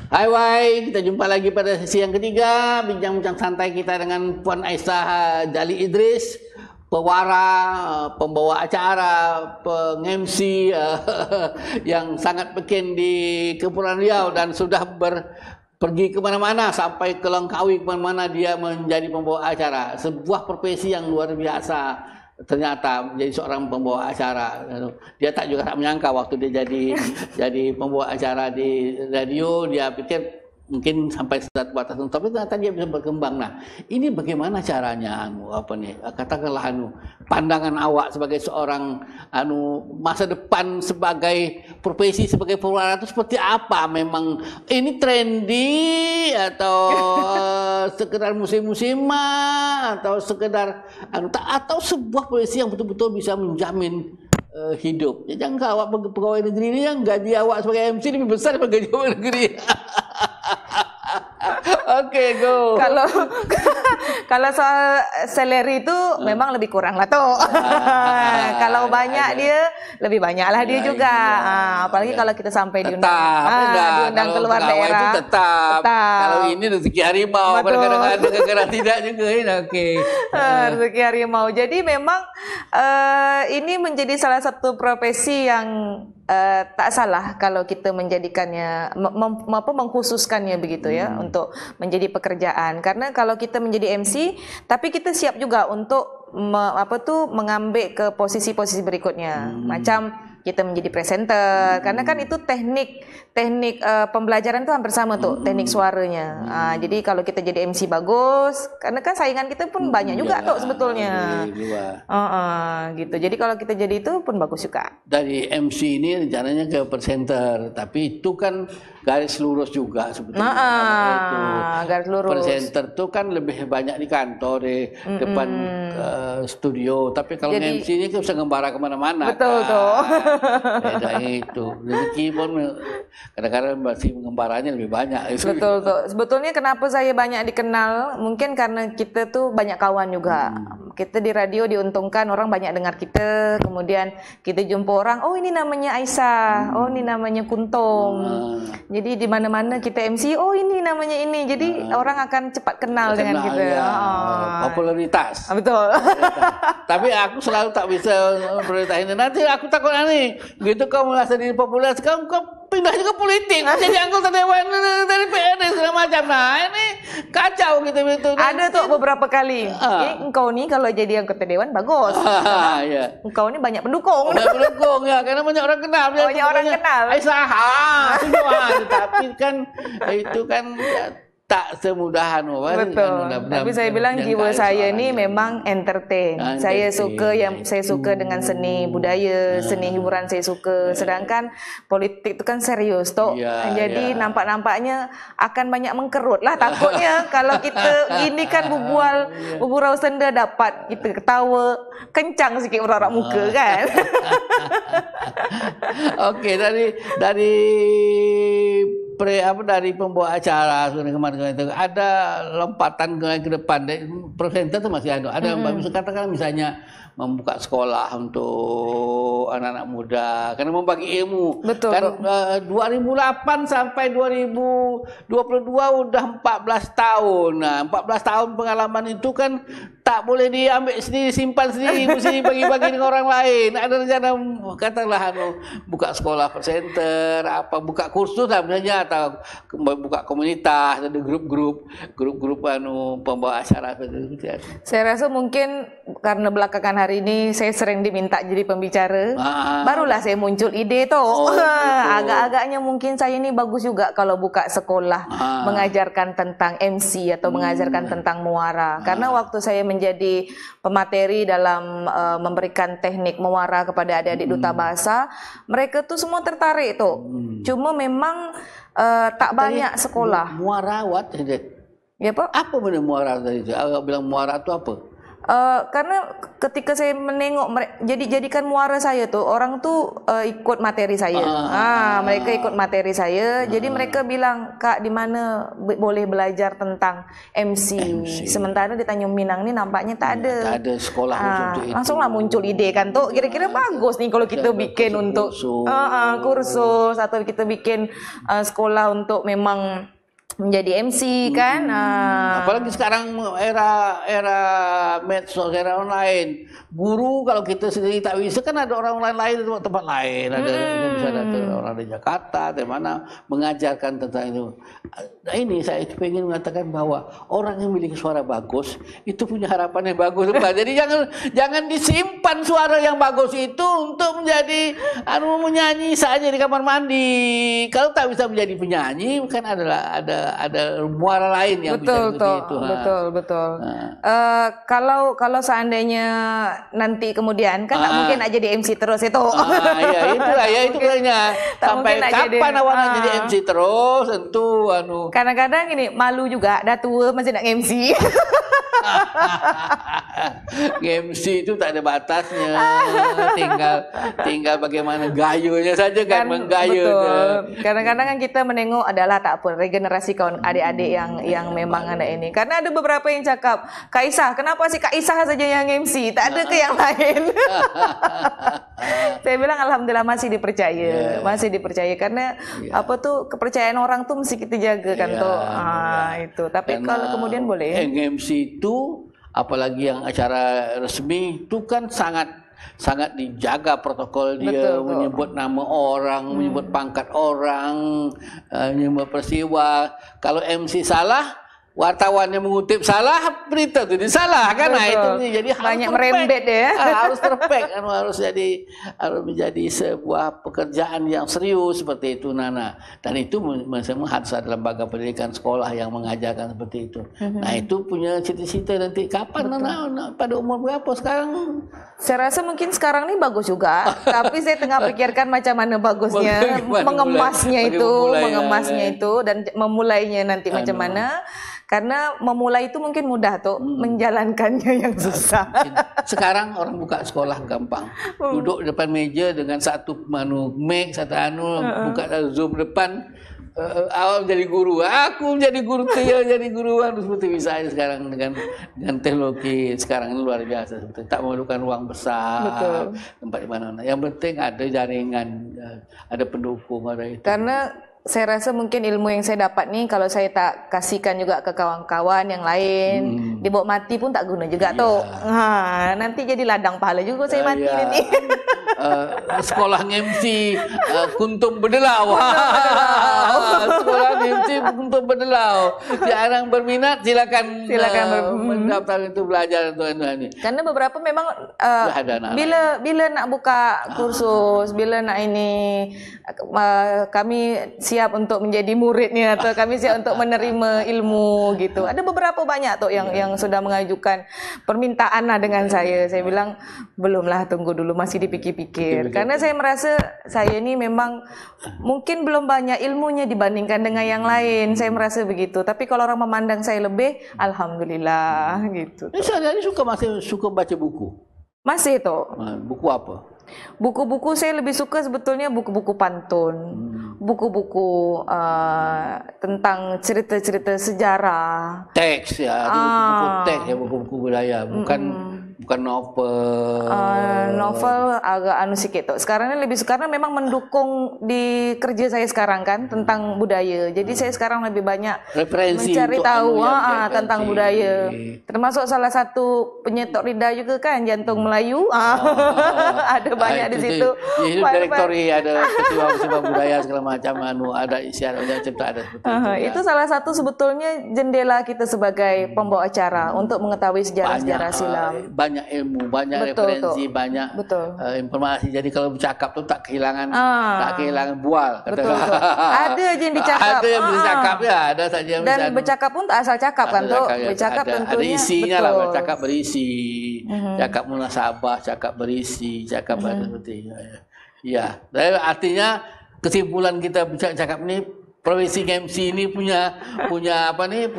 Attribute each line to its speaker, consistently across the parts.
Speaker 1: Hai Wai, kita jumpa lagi pada sesi yang ketiga, bincang-bincang santai kita dengan Puan Aisyah Jali Idris, pewara, pembawa acara, peng-MC yang sangat beken di Kepulauan Riau dan sudah pergi kemana-mana sampai ke Langkawi, kemana-mana dia menjadi pembawa acara. Sebuah profesi yang luar biasa. Ternyata menjadi seorang pembawa acara. Dia juga tak menyangka waktu dia jadi pembawa acara di radio, dia pikir mungkin sampai satu batas, tapi ternyata dia bisa berkembang. Nah, ini bagaimana caranya katakanlah pandangan awak sebagai seorang masa depan sebagai profesi sebagai pewara itu seperti apa? Memang ini trendy atau sekedar musim-musiman atau sekedar atau sebuah profesi yang betul-betul bisa menjamin hidup. Ya, jangan awak pegawai negeri ini yang gaji awak sebagai MC lebih besar daripada gaji pegawai negeri. Oke, go.
Speaker 2: Kalau soal salary itu memang lebih kurang lah tuh. Kalau banyak dia lebih banyak lah dia juga. Apalagi kalau kita sampai diundang keluar daerah.
Speaker 1: Itu tetap. Kalau ini rezeki harimau, kadang-kadang tidak juga. Oke.
Speaker 2: Rezeki harimau. Jadi memang ini menjadi salah satu profesi yang tak salah kalau kita menjadikannya mengkhususkannya begitu ya untuk menjadi pekerjaan. Karena kalau kita menjadi MC tapi kita siap juga untuk mengambil ke posisi-posisi berikutnya. Macam kita menjadi presenter, karena kan itu teknik pembelajaran itu hampir sama tuh, teknik suaranya. Jadi kalau kita jadi MC bagus, karena kan saingan kita pun banyak juga tuh sebetulnya. Gitu. Jadi kalau kita jadi itu pun bagus juga.
Speaker 1: Dari MC ini rencananya ke presenter, tapi itu kan garis lurus juga sebetulnya.
Speaker 2: Garis lurus.
Speaker 1: Presenter itu kan lebih banyak di kantor, di depan studio. Tapi kalau MC ini kan bisa ngembara kemana-mana.
Speaker 2: Betul tuh.
Speaker 1: Beda itu. Rezeki pun kadang-kadang masih pengembaranya lebih banyak.
Speaker 2: Betul tuh. Sebetulnya kenapa saya banyak dikenal, mungkin karena kita tuh banyak kawan juga. Kita di radio diuntungkan, orang banyak dengar kita. Kemudian kita jumpa orang, oh ini namanya Aisyah, oh ini namanya Kuntung. Jadi di mana-mana kita MC, oh ini namanya ini. Jadi orang akan cepat kenal dengan kita.
Speaker 1: Popularitas.
Speaker 2: Betul.
Speaker 1: Tapi aku selalu tak bisa prioritas ini. Nanti aku takut nih, gitu kau merasa diri populer, sekarang kau pindah juga politik, jadi anggota dewan dari PNS segala macam. Nah ini kacau gitu.
Speaker 2: Ada tuh beberapa kali. Engkau nih kalau jadi anggota dewan bagus. Engkau ini banyak pendukung.
Speaker 1: Banyak pendukung ya, karena banyak orang kenal.
Speaker 2: Banyak orang kenal.
Speaker 1: Aisyah, tapi kan itu kan tak semudah
Speaker 2: betul. Tapi saya bilang jiwa saya ini memang entertain. Saya suka dengan seni budaya, seni hiburan saya suka. Sedangkan politik itu kan serius toh. Jadi nampak-nampaknya akan banyak mengkerut lah takutnya kalau kita gini kan bergurau senda dapat kita ketawa kencang sikit berorak muka kan. Oke,
Speaker 1: dari pembawa acara kemarin itu ada lompatan ke depan. Presenter itu masih ada katakan misalnya membuka sekolah untuk anak-anak muda karena membagi ilmu.
Speaker 2: Betul.
Speaker 1: Kan 2008 sampai 2022 udah 14 tahun. Nah, 14 tahun pengalaman itu kan tak boleh diambil sendiri, simpan sendiri, mesti bagi-bagi dengan orang lain. Ada rencana katakanlah buka sekolah presenter, buka kursus lah misalnya, atau buka komunitas, ada grup-grup pembawa acara.
Speaker 2: Saya rasa mungkin karena belakangan hari ini saya sering diminta jadi pembicara, barulah saya muncul ide tuh. Agak-agaknya mungkin saya ini bagus juga kalau buka sekolah mengajarkan tentang MC atau mengajarkan tentang muara. Karena waktu saya menjadi pemateri dalam memberikan teknik muara kepada adik-adik duta bahasa, mereka tuh semua tertarik tuh. Cuma memang tak banyak sekolah.
Speaker 1: Muara what?
Speaker 2: Ya, Pak?
Speaker 1: Apa benar muara tadi? Agak bilang muara itu apa?
Speaker 2: Karena ketika saya menengok jadikan muara saya tuh orang tuh ikut materi saya. Mereka ikut materi saya. Jadi mereka bilang, "Kak, di mana boleh belajar tentang MC?" Sementara di Tanjung Minang nih nampaknya tak ada.
Speaker 1: Tak ada sekolah untuk itu.
Speaker 2: Langsunglah muncul ide kan tuh. Kira-kira bagus nih kalau kita bikin untuk kursus atau kita bikin sekolah untuk memang menjadi MC kan.
Speaker 1: Apalagi sekarang era medsos, era online. Guru kalau kita sendiri tak bisa kan ada orang lain di tempat lain. Ada bisa ada orang dari Jakarta, dari mana mengajarkan tentang itu. Nah, ini saya ingin mengatakan bahwa orang yang memiliki suara bagus itu punya harapan yang bagus. Jadi jangan disimpan suara yang bagus itu untuk menjadi menyanyi saja di kamar mandi. Kalau tak bisa menjadi penyanyi kan ada muara lain yang bisa seperti itu.
Speaker 2: Betul. Kalau seandainya nanti kemudian kan tak mungkin aja di MC terus itu.
Speaker 1: Iya itulah ya itu kayaknya. Sampai kapan awak nak jadi MC terus tentu
Speaker 2: Kadang-kadang ini malu juga dah tua masih nak MC.
Speaker 1: MC itu tak ada batasnya, tinggal bagaimana gayunya saja kan, menggayunya.
Speaker 2: Betul. Kadang-kadang kan kita menengok adalah tak apa regenerasi kawan adik-adik yang memang ada ini. Karena ada beberapa yang cakap, "Kak Isah, kenapa sih Kak Isah saja yang MC? Tak ada ke yang lain?" Saya bilang alhamdulillah masih dipercaya, masih dipercaya karena apa tuh kepercayaan orang tuh mesti kita jaga kan tuh. Itu. Tapi kalau kemudian boleh.
Speaker 1: MC itu apalagi yang acara resmi itu kan sangat dijaga protokol dia. Betul, menyebut nama orang, menyebut pangkat orang, menyebut peristiwa. Kalau MC salah, wartawan yang mengutip salah, berita itu salah kan. Nah itu jadi
Speaker 2: banyak merembet ya.
Speaker 1: Harus perfect, harus menjadi sebuah pekerjaan yang serius seperti itu Nana. Dan itu memang harus ada lembaga pendidikan sekolah yang mengajarkan seperti itu. Nah itu punya cita-cita nanti kapan Nana pada umur berapa sekarang?
Speaker 2: Saya rasa mungkin sekarang ini bagus juga, tapi saya tengah pikirkan macam mana bagusnya mengemasnya itu dan memulainya nanti macam mana. Karena memulai itu mungkin mudah tuh, menjalankannya yang susah.
Speaker 1: Sekarang orang buka sekolah gampang. Duduk depan meja dengan satu mic, buka Zoom depan. Awak menjadi guru, aku menjadi guru, dia jadi guru, seperti bisa sekarang dengan teknologi sekarang ini luar biasa. Seperti tak memerlukan ruang besar, tempat di mana-mana. Yang penting ada jaringan, ada pendukung, ada itu.
Speaker 2: Karena saya rasa mungkin ilmu yang saya dapat nih kalau saya tak kasihkan juga ke kawan-kawan yang lain, dibawa mati pun tak guna juga tuh. Nanti jadi ladang pahala juga saya mati ini.
Speaker 1: Sekolah MC kuntum berdelau. Sekolah MC kuntum berdelau. Jarang berminat silakan mendaftar itu belajar ini.
Speaker 2: Karena beberapa memang bila nak buka kursus, bila nak ini kami siap untuk menjadi muridnya atau kami siap untuk menerima ilmu gitu. Ada beberapa banyak tuh yang sudah mengajukan permintaan lah dengan saya. Saya bilang belumlah, tunggu dulu, masih dipikir-pikir. Karena saya merasa saya ini memang mungkin belum banyak ilmunya dibandingkan dengan yang lain. Saya merasa begitu. Tapi kalau orang memandang saya lebih, alhamdulillah gitu.
Speaker 1: Saya masih suka baca buku.
Speaker 2: Masih tuh.
Speaker 1: Buku apa?
Speaker 2: Buku-buku saya lebih suka sebetulnya buku-buku pantun, buku-buku tentang cerita-cerita sejarah.
Speaker 1: Teks ya, buku-buku teks ya, buku-buku budaya, bukan novel.
Speaker 2: Novel agak sikit tuh. Sekarang ini lebih karena memang mendukung di kerja saya sekarang kan tentang budaya. Jadi saya sekarang lebih banyak
Speaker 1: referensi
Speaker 2: mencari tahu tentang budaya. Termasuk salah satu penyetok lidah juga kan Jantung Melayu. Ada banyak di situ.
Speaker 1: Itu direktori, ada ketua budaya segala macam, ada isian cerita, ada seperti itu.
Speaker 2: Itu salah satu sebetulnya jendela kita sebagai pembawa acara untuk mengetahui sejarah-sejarah silam.
Speaker 1: Banyak ilmu, banyak referensi, banyak informasi. Jadi kalau bercakap tu tak kehilangan bual.
Speaker 2: Ada aja yang dicakap.
Speaker 1: Ada yang bercakap ya, ada saja yang
Speaker 2: dan bercakap pun tak asal cakap kan tu. Bercakap tentunya
Speaker 1: ada isinya lah, bercakap berisi. Cakap munasabah, cakap berisi, cakap seperti ya. Artinya kesimpulan kita bercakap ini profesi MC ini punya apa nih,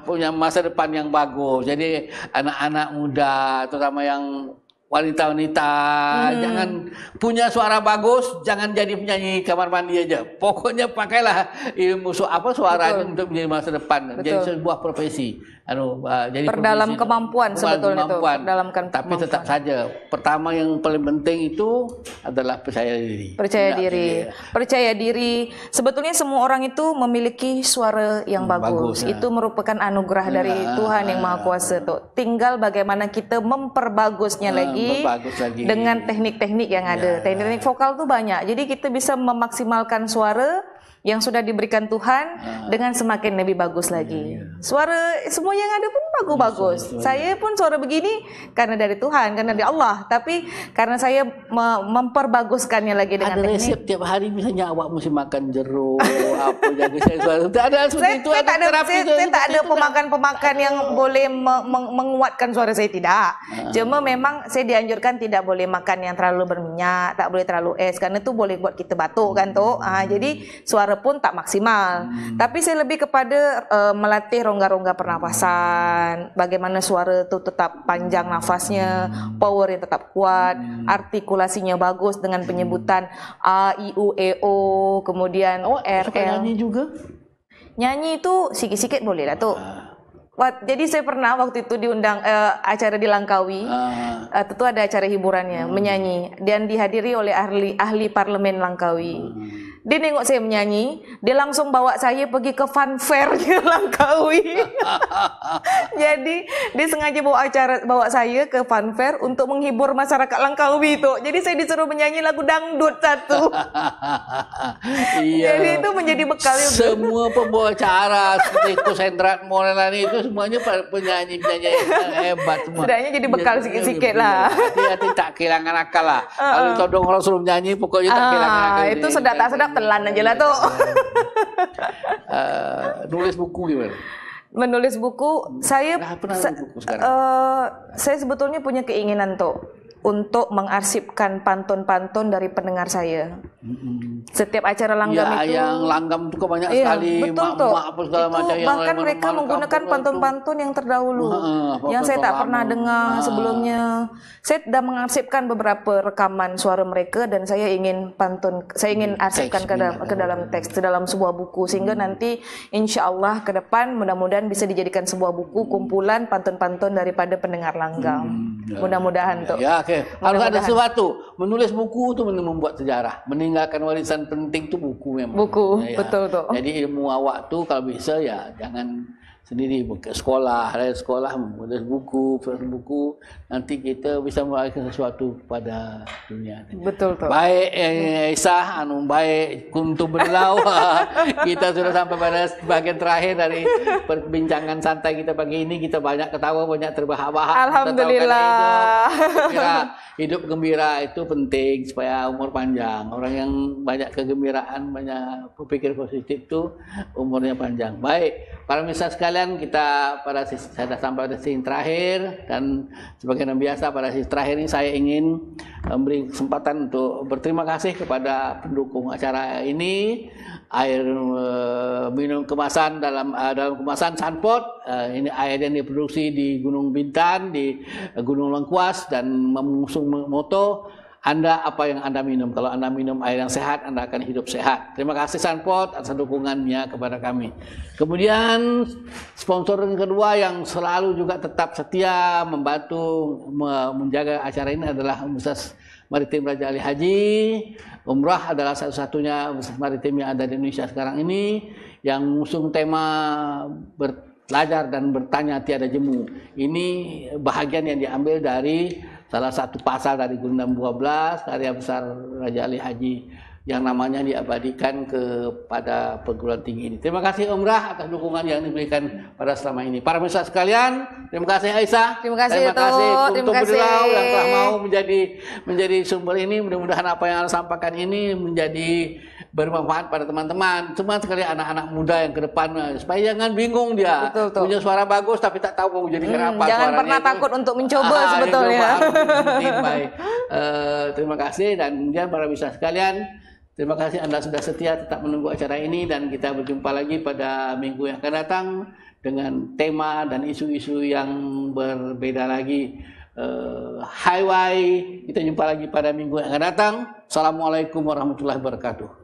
Speaker 1: punya masa depan yang bagus. Jadi anak-anak muda, terutama yang wanita-wanita, jangan punya suara bagus, jangan jadi penyanyi kamar mandi aja. Pokoknya pakailah ilmu suara untuk menjadi masa depan, jadi sebuah profesi. Jadi
Speaker 2: perdalam kemampuan sebetulnya itu.
Speaker 1: Tapi tetap saja, pertama yang paling penting itu adalah percaya diri.
Speaker 2: Percaya diri. Sebetulnya semua orang itu memiliki suara yang bagus. Itu merupakan anugerah dari Tuhan yang Maha Kuasa tuh. Tinggal bagaimana kita memperbagusnya lagi dengan teknik-teknik yang ada. Teknik-teknik vokal tuh banyak. Jadi kita bisa memaksimalkan suara yang sudah diberikan Tuhan dengan semakin lebih bagus lagi. Suara semua yang ada pun bagus-bagus. Saya pun suara begini karena dari Tuhan, karena dari Allah. Tapi karena saya memperbaguskannya lagi dengan
Speaker 1: ada
Speaker 2: teknik.
Speaker 1: resep tiap hari, misalnya awak mesti makan jeruk, apa jaga saya suara. Ada seperti itu.
Speaker 2: Saya tak ada pemakan yang boleh menguatkan suara saya, tidak. Cuma memang saya dianjurkan tidak boleh makan yang terlalu berminyak, tak boleh terlalu es, karena itu boleh buat kita batuk kan tuh. Jadi suara pun tak maksimal. Tapi saya lebih kepada melatih rongga-rongga pernafasan, bagaimana suara itu tetap panjang nafasnya, power yang tetap kuat, artikulasinya bagus dengan penyebutan A, I, U, E, O, kemudian R, L.
Speaker 1: Nyanyi juga?
Speaker 2: Nyanyi itu sikit-sikit boleh lah tuh. Jadi saya pernah waktu itu diundang acara di Langkawi, tentu ada acara hiburannya, menyanyi, dan dihadiri oleh ahli parlemen Langkawi. Dia nengok saya menyanyi, dia langsung bawa saya pergi ke fun fair-nya Langkawi. Jadi dia sengaja bawa saya ke fun fair untuk menghibur masyarakat Langkawi itu. Jadi saya disuruh menyanyi lagu dangdut satu. Jadi itu menjadi bekal juga.
Speaker 1: Semua pembawa acara seperti Kusendrat Maulana itu semuanya penyanyi-penyanyi yang hebat semua.
Speaker 2: Setidaknya jadi bekal sikit-sikit lah.
Speaker 1: Hati-hati tak kehilangan akal lah. Kalau todong orang suruh menyanyi, pokoknya tak kehilangan akal.
Speaker 2: Itu sedap tak sedap telan aja lah tuh.
Speaker 1: Nulis buku gimana?
Speaker 2: Menulis buku, saya sebetulnya punya keinginan tuh untuk mengarsipkan pantun-pantun dari pendengar saya. Setiap acara langgam itu,
Speaker 1: yang langgam itu banyak sekali,
Speaker 2: betul
Speaker 1: apa segala macam.
Speaker 2: Bahkan mereka menggunakan pantun-pantun yang terdahulu, yang saya tak pernah dengar sebelumnya. Saya sudah mengarsipkan beberapa rekaman suara mereka, dan saya ingin arsipkan ke dalam teks, ke dalam sebuah buku, sehingga nanti insya Allah ke depan mudah-mudahan bisa dijadikan sebuah buku kumpulan pantun-pantun daripada pendengar langgam. Mudah-mudahan tuh.
Speaker 1: Harus ada sesuatu. Menulis buku itu membuat sejarah. Meninggalkan warisan penting itu buku memang.
Speaker 2: Buku, betul tuh.
Speaker 1: Jadi ilmu awak tuh kalau bisa ya jangan sendiri, ke sekolah, dari sekolah menulis buku, nanti kita bisa melahirkan sesuatu pada dunia.
Speaker 2: Betul tuh.
Speaker 1: Baik Aisyah, baik kuntum berlau. Kita sudah sampai pada bagian terakhir dari perbincangan santai kita pagi ini. Kita banyak ketawa, banyak terbahak-bahak.
Speaker 2: Alhamdulillah.
Speaker 1: Hidup gembira itu penting supaya umur panjang. Orang yang banyak kegembiraan, banyak berpikir positif itu umurnya panjang. Baik, para pemirsa sekalian, kita sudah sampai pada sesi terakhir, dan sebagai biasa pada sesi terakhir ini saya ingin memberi kesempatan untuk berterima kasih kepada pendukung acara ini. Air minum kemasan dalam kemasan Sunpot, ini air yang diproduksi di Gunung Bintan, di Gunung Lengkuas, dan mengusung moto Anda apa yang Anda minum. Kalau Anda minum air yang sehat, Anda akan hidup sehat. Terima kasih Sunpot atas dukungannya kepada kami. Kemudian sponsor yang kedua yang selalu juga tetap setia membantu menjaga acara ini adalah Universitas Maritim Raja Ali Haji. Umrah adalah satu-satunya universitas maritim yang ada di Indonesia sekarang ini yang mengusung tema belajar dan bertanya tiada jemu. Ini bahagian yang diambil dari salah satu pasal dari Gundam 12 karya besar Raja Ali Haji yang namanya diabadikan kepada perguruan tinggi ini. Terima kasih Umrah atas dukungan yang diberikan pada selama ini. Para pemirsa sekalian, terima kasih Aisyah.
Speaker 2: Terima kasih
Speaker 1: untuk beliau yang telah mau menjadi sumber ini. Mudah-mudahan apa yang Anda sampaikan ini menjadi bermanfaat pada teman-teman. Cuma sekali anak-anak muda yang ke depan, supaya jangan bingung dia.
Speaker 2: Betul.
Speaker 1: Punya suara bagus tapi tak tahu mau jadi kenapa.
Speaker 2: Jangan pernah takut untuk mencoba sebetulnya.
Speaker 1: Baik. Terima kasih, dan kemudian para pemirsa sekalian, Terima kasih Anda sudah setia tetap menunggu acara ini, dan kita berjumpa lagi pada minggu yang akan datang dengan tema dan isu-isu yang berbeda lagi. Hai, kita jumpa lagi pada minggu yang akan datang. Assalamualaikum warahmatullahi wabarakatuh.